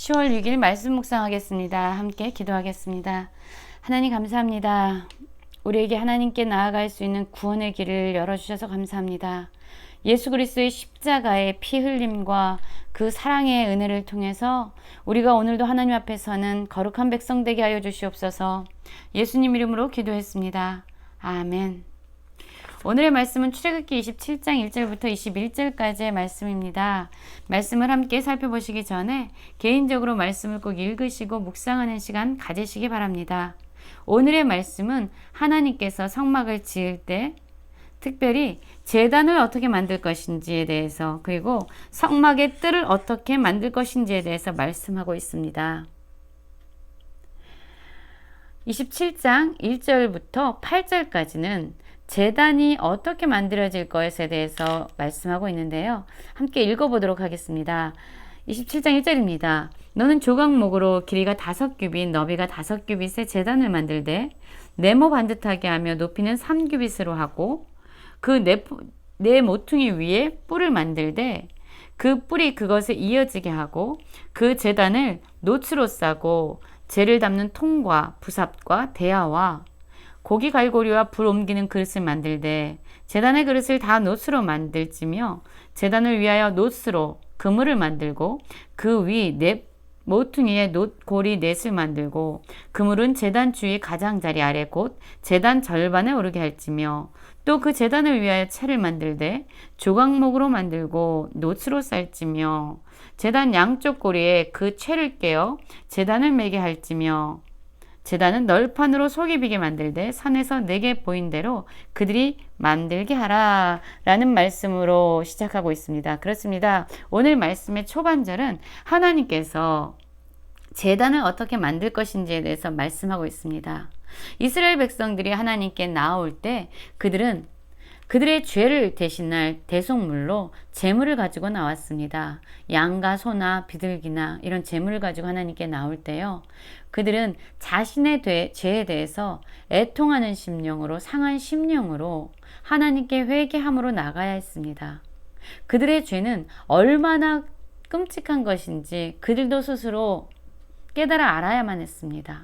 10월 6일 말씀 묵상하겠습니다. 함께 기도하겠습니다. 하나님 감사합니다. 우리에게 하나님께 나아갈 수 있는 구원의 길을 열어주셔서 감사합니다. 예수 그리스도의 십자가의 피 흘림과 그 사랑의 은혜를 통해서 우리가 오늘도 하나님 앞에서는 거룩한 백성 되게 하여 주시옵소서. 예수님 이름으로 기도했습니다. 아멘. 오늘의 말씀은 출애굽기 27장 1절부터 21절까지의 말씀입니다. 말씀을 함께 살펴보시기 전에 개인적으로 말씀을 꼭 읽으시고 묵상하는 시간 가지시기 바랍니다. 오늘의 말씀은 하나님께서 성막을 지을 때 특별히 제단을 어떻게 만들 것인지에 대해서, 그리고 성막의 뜰을 어떻게 만들 것인지에 대해서 말씀하고 있습니다. 27장 1절부터 8절까지는 제단이 어떻게 만들어질 것에 대해서 말씀하고 있는데요. 함께 읽어보도록 하겠습니다. 27장 1절입니다. 너는 조각목으로 길이가 5규빗, 너비가 5규빗의 제단을 만들되 네모 반듯하게 하며 높이는 3규빗으로 하고 그 네 모퉁이 위에 뿔을 만들되 그 뿔이 그것에 이어지게 하고 그 제단을 노츠로 싸고 재를 담는 통과 부삽과 대야와 고기 갈고리와 불 옮기는 그릇을 만들되 제단의 그릇을 다 노스로 만들지며 제단을 위하여 노스로 그물을 만들고 그 위 모퉁이에 고리 넷을 만들고 그물은 제단 주위 가장자리 아래 곧 제단 절반에 오르게 할지며 또 그 제단을 위하여 채를 만들되 조각목으로 만들고 노스로 쌀지며 제단 양쪽 고리에 그 채를 깨어 제단을 매게 할지며 제단은 널판으로 속이 비게 만들되 산에서 내게 보인 대로 그들이 만들게 하라 라는 말씀으로 시작하고 있습니다. 그렇습니다. 오늘 말씀의 초반절은 하나님께서 제단을 어떻게 만들 것인지에 대해서 말씀하고 있습니다. 이스라엘 백성들이 하나님께 나올 때 그들은 그들의 죄를 대신할 대속물로 제물을 가지고 나왔습니다. 양과 소나 비둘기나 이런 제물을 가지고 하나님께 나올 때요. 그들은 자신의 죄에 대해서 애통하는 심령으로, 상한 심령으로 하나님께 회개함으로 나가야 했습니다. 그들의 죄는 얼마나 끔찍한 것인지 그들도 스스로 깨달아 알아야만 했습니다.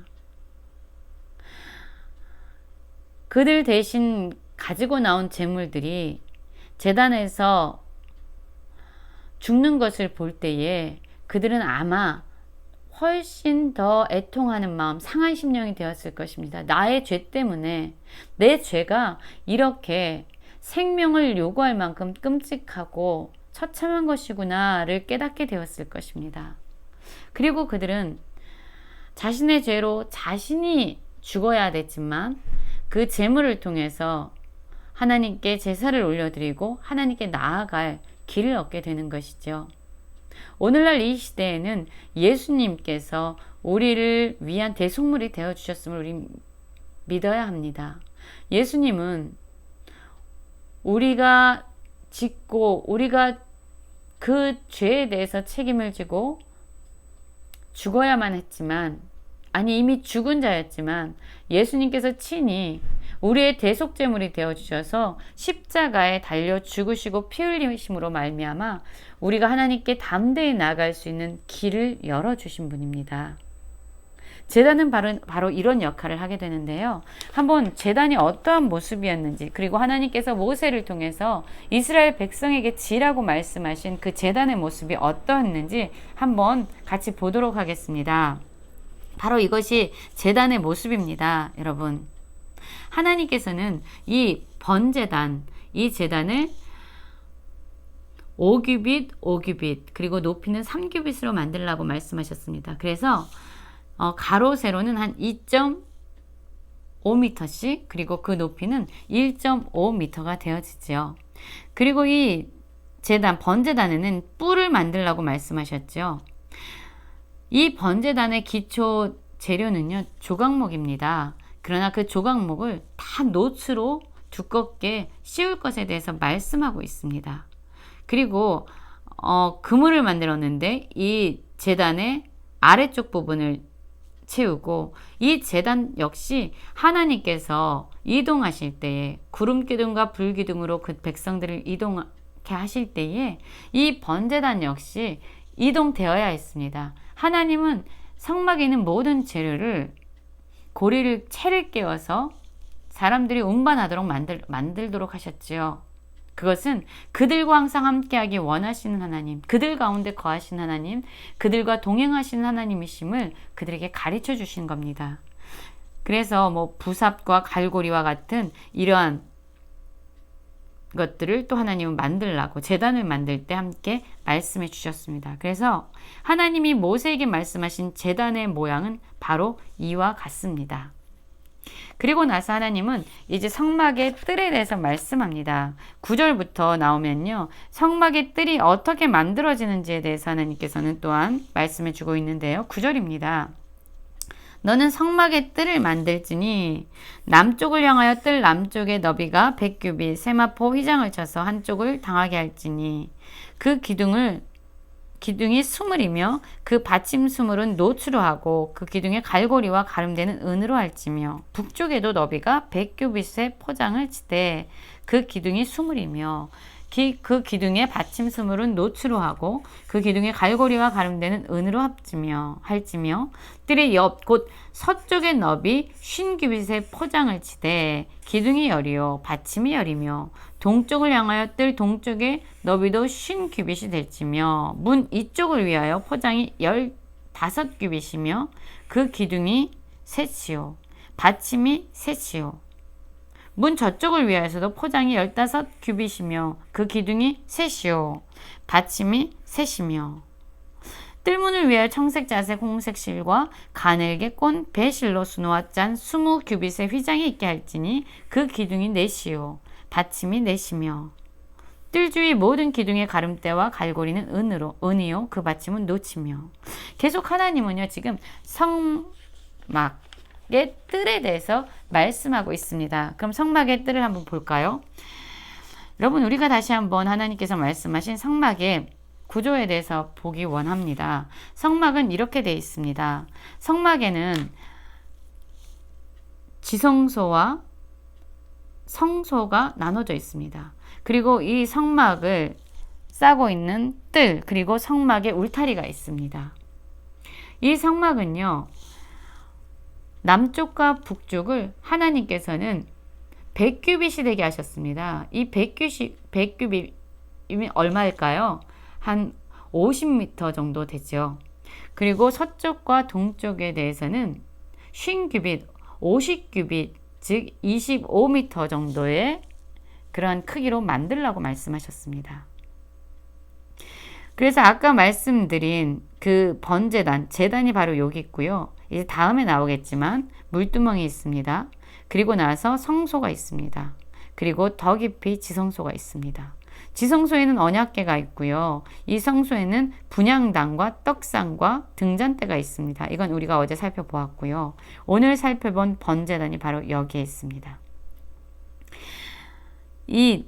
그들 대신 가지고 나온 제물들이 제단에서 죽는 것을 볼 때에 그들은 아마 훨씬 더 애통하는 마음, 상한 심령이 되었을 것입니다. 나의 죄 때문에 내 죄가 이렇게 생명을 요구할 만큼 끔찍하고 처참한 것이구나를 깨닫게 되었을 것입니다. 그리고 그들은 자신의 죄로 자신이 죽어야 됐지만 그 제물을 통해서 하나님께 제사를 올려드리고 하나님께 나아갈 길을 얻게 되는 것이죠. 오늘날 이 시대에는 예수님께서 우리를 위한 대속물이 되어주셨음을 우리 믿어야 합니다. 예수님은 우리가 짓고 우리가 그 죄에 대해서 책임을 지고 죽어야만 했지만, 아니 이미 죽은 자였지만 예수님께서 친히 우리의 대속제물이 되어주셔서 십자가에 달려 죽으시고 피 흘리심으로 말미암아 우리가 하나님께 담대히 나아갈 수 있는 길을 열어주신 분입니다. 제단은 바로 이런 역할을 하게 되는데요. 한번 제단이 어떠한 모습이었는지, 그리고 하나님께서 모세를 통해서 이스라엘 백성에게 지라고 말씀하신 그 제단의 모습이 어떠했는지 한번 같이 보도록 하겠습니다. 바로 이것이 제단의 모습입니다. 여러분, 하나님께서는 이 번제단, 이 제단을 5규빗, 5규빗, 그리고 높이는 3규빗으로 만들라고 말씀하셨습니다. 그래서 가로 세로는 한 2.5m씩, 그리고 그 높이는 1.5m가 되어지죠. 그리고 이 제단, 번제단에는 뿔을 만들라고 말씀하셨죠. 이 번제단의 기초 재료는요, 조각목입니다. 그러나 그 조각목을 다 노츠로 두껍게 씌울 것에 대해서 말씀하고 있습니다. 그리고 그물을 만들었는데 이 제단의 아래쪽 부분을 채우고, 이 제단 역시 하나님께서 이동하실 때에 구름기둥과 불기둥으로 그 백성들을 이동하게 하실 때에 이 번제단 역시 이동되어야 했습니다. 하나님은 성막에 있는 모든 재료를 채를 깨워서 사람들이 운반하도록 만들도록 하셨지요. 그것은 그들과 항상 함께하기 원하시는 하나님, 그들 가운데 거하신 하나님, 그들과 동행하시는 하나님이심을 그들에게 가르쳐 주신 겁니다. 그래서 부삽과 갈고리와 같은 이러한 것들을 또 제단을 만들 때 함께 말씀해 주셨습니다. 그래서 하나님이 모세에게 말씀하신 제단의 모양은 바로 이와 같습니다. 그리고 나서 하나님은 이제 성막의 뜰에 대해서 말씀합니다. 9절부터 나오면요, 성막의 뜰이 어떻게 만들어지는지에 대해서 하나님께서는 또한 말씀해 주고 있는데요. 9절입니다. 너는 성막의 뜰을 만들지니 남쪽을 향하여 뜰 남쪽의 너비가 100규빗 세마포 휘장을 쳐서 한쪽을 당하게 할지니 그 기둥이 수물이며 그 받침 수물은 노추로 하고 그 기둥에 갈고리와 가름되는 은으로 할지며 북쪽에도 너비가 100규빗의 포장을 치되 그 기둥이 수물이며 그 기둥의 받침 수물은 노추로 하고 그 기둥에 갈고리와 가름되는 은으로 할지며 뜰의 옆 곧 서쪽의 너비 50규빗의 포장을 치되 기둥이 열이요 받침이 열이며 동쪽을 향하여 뜰 동쪽의 너비도 50규빗이 될지며 문 이쪽을 위하여 포장이 15규빗이며 그 기둥이 셋이요 받침이 셋이요 문 저쪽을 위하여서도 포장이 15규빗이며 그 기둥이 셋이요 받침이 셋이며 뜰문을 위하여 청색, 자색, 홍색 실과 가늘게 꼰 배실로 수놓아 짠 20규빗의 휘장이 있게 할지니 그 기둥이 넷이요 받침이 넷이며 뜰 주위 모든 기둥의 가름대와 갈고리는 은이요 그 받침은 노치며. 계속 하나님은요 지금 성막 의 뜰에 대해서 말씀하고 있습니다. 그럼 성막의 뜰을 한번 볼까요? 여러분, 우리가 다시 한번 하나님께서 말씀하신 성막의 구조에 대해서 보기 원합니다. 성막은 이렇게 되어 있습니다. 성막에는 지성소와 성소가 나눠져 있습니다. 그리고 이 성막을 싸고 있는 뜰, 그리고 성막의 울타리가 있습니다. 이 성막은요, 남쪽과 북쪽을 하나님께서는 100규빗이 되게 하셨습니다. 이 100규빗이면 얼마일까요? 한 50m 정도 되죠. 그리고 서쪽과 동쪽에 대해서는 50규빗, 50규빗, 즉 25m 정도의 그러한 크기로 만들라고 말씀하셨습니다. 그래서 아까 말씀드린 그 번제단, 제단이 바로 여기 있고요. 이제 다음에 나오겠지만 물두멍이 있습니다. 그리고 나서 성소가 있습니다. 그리고 더 깊이 지성소가 있습니다. 지성소에는 언약궤가 있고요. 이 성소에는 분향단과 떡상과 등잔대가 있습니다. 이건 우리가 어제 살펴보았고요. 오늘 살펴본 번제단이 바로 여기에 있습니다. 이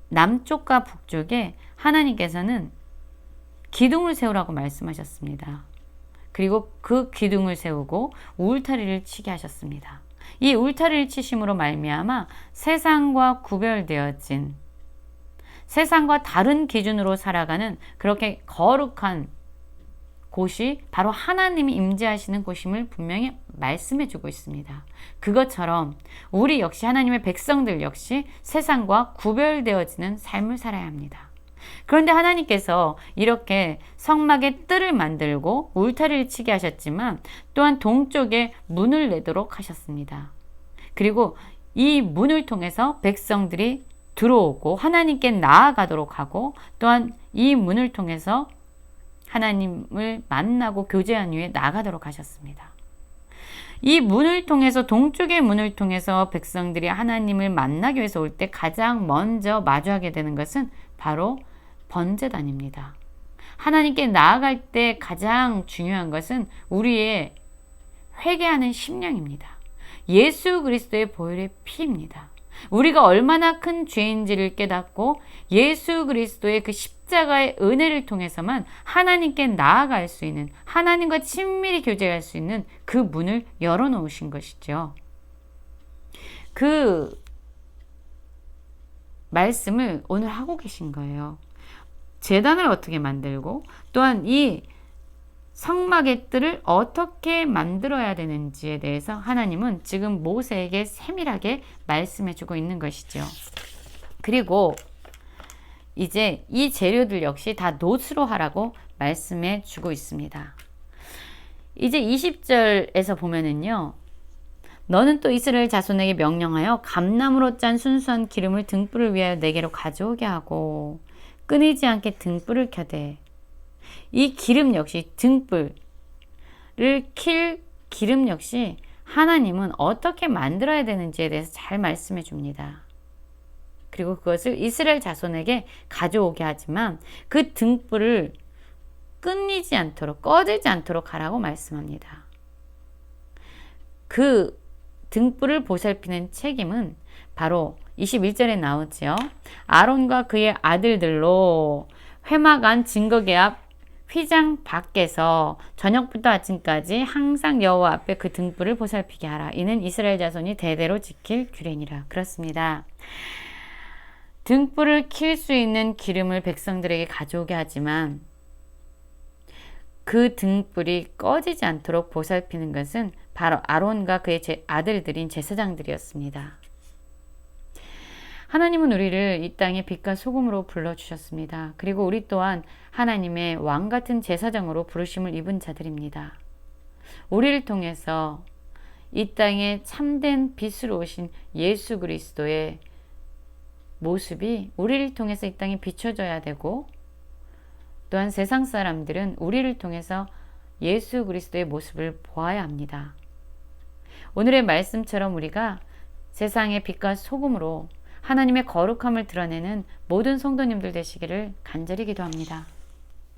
남쪽과 북쪽에 하나님께서는 기둥을 세우라고 말씀하셨습니다. 그리고 그 기둥을 세우고 울타리를 치게 하셨습니다. 이 울타리를 치심으로 말미암아 세상과 구별되어진, 세상과 다른 기준으로 살아가는 그렇게 거룩한 곳이 바로 하나님이 임재하시는 곳임을 분명히 말씀해 주고 있습니다. 그것처럼 우리 역시, 하나님의 백성들 역시 세상과 구별되어지는 삶을 살아야 합니다. 그런데 하나님께서 이렇게 성막의 뜰을 만들고 울타리를 치게 하셨지만 또한 동쪽에 문을 내도록 하셨습니다. 그리고 이 문을 통해서 백성들이 들어오고 하나님께 나아가도록 하고, 또한 이 문을 통해서 하나님을 만나고 교제한 후에 나가도록 하셨습니다. 이 문을 통해서, 동쪽의 문을 통해서 백성들이 하나님을 만나기 위해서 올 때 가장 먼저 마주하게 되는 것은 바로 번제단입니다. 하나님께 나아갈 때 가장 중요한 것은 우리의 회개하는 심령입니다. 예수 그리스도의 보혈의 피입니다. 우리가 얼마나 큰 죄인지를 깨닫고 예수 그리스도의 그 십자가의 은혜를 통해서만 하나님께 나아갈 수 있는, 하나님과 친밀히 교제할 수 있는 그 문을 열어놓으신 것이죠. 그 말씀을 오늘 하고 계신 거예요. 제단을 어떻게 만들고 또한 이 성막의 뜰을 어떻게 만들어야 되는지에 대해서 하나님은 지금 모세에게 세밀하게 말씀해 주고 있는 것이죠. 그리고 이제 이 재료들 역시 다 노수로 하라고 말씀해 주고 있습니다. 이제 20절에서 보면은요. 너는 또 이스라엘 자손에게 명령하여 감나무로 짠 순수한 기름을 등불을 위하여 내게로 가져오게 하고 끊이지 않게 등불을 켜되 이 기름 역시 등불을 킬 기름 역시 하나님은 어떻게 만들어야 되는지에 대해서 잘 말씀해 줍니다. 그리고 그것을 이스라엘 자손에게 가져오게 하지만 그 등불을 끊이지 않도록 꺼지지 않도록 하라고 말씀합니다. 그 등불을 보살피는 책임은 바로 21절에 나오죠. 아론과 그의 아들들로 회막 안 증거계 앞 휘장 밖에서 저녁부터 아침까지 항상 여호와 앞에 그 등불을 보살피게 하라. 이는 이스라엘 자손이 대대로 지킬 규례니라. 그렇습니다. 등불을 킬 수 있는 기름을 백성들에게 가져오게 하지만 그 등불이 꺼지지 않도록 보살피는 것은 바로 아론과 그의 아들들인 제사장들이었습니다. 하나님은 우리를 이 땅의 빛과 소금으로 불러주셨습니다. 그리고 우리 또한 하나님의 왕같은 제사장으로 부르심을 입은 자들입니다. 우리를 통해서 이 땅에 참된 빛으로 오신 예수 그리스도의 모습이 우리를 통해서 이 땅에 비춰져야 되고 또한 세상 사람들은 우리를 통해서 예수 그리스도의 모습을 보아야 합니다. 오늘의 말씀처럼 우리가 세상의 빛과 소금으로 하나님의 거룩함을 드러내는 모든 성도님들 되시기를 간절히 기도합니다.